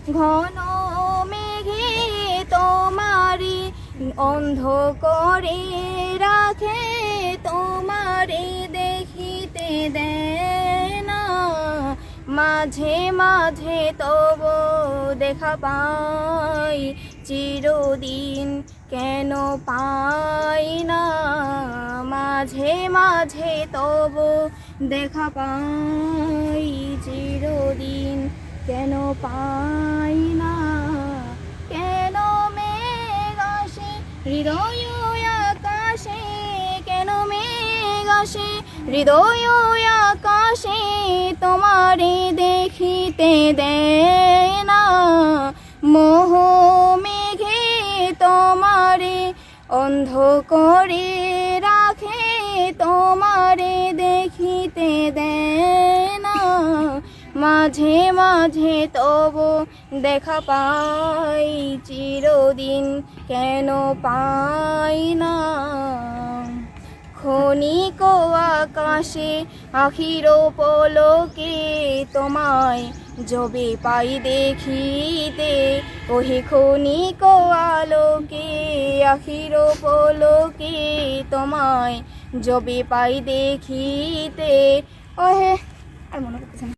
ঘন মেঘে তোমারে অন্ধ করে রাখে, তোমারে দেখিতে দেয় না। মাঝে মাঝে তব দেখা পাই, চিরদিন কেন পাই না। মাঝে মাঝে তব দেখা পাই, চিরদিন কেন পাই না। কেন মেঘ আসে হৃদয় আকাশে, কেন মেঘ আসে হৃদয় আকাশে, তোমারে দেখিতে দেয় না। মোহ মেঘে তোমারে অন্ধ করে রাখে, তোমারে দেখিতে দেয় না। মাঝে মাঝে তব দেখা পাই, চিরদিন কেন পাই না। ক্ষণিক আকাশে আখির পলকে তোমায় যবে পাই দেখিতে, ওহে ক্ষণিক আলোকে আখির পলকে তোমায় যবে পাই দেখিতে। ওহে আর মনে করতেছে না।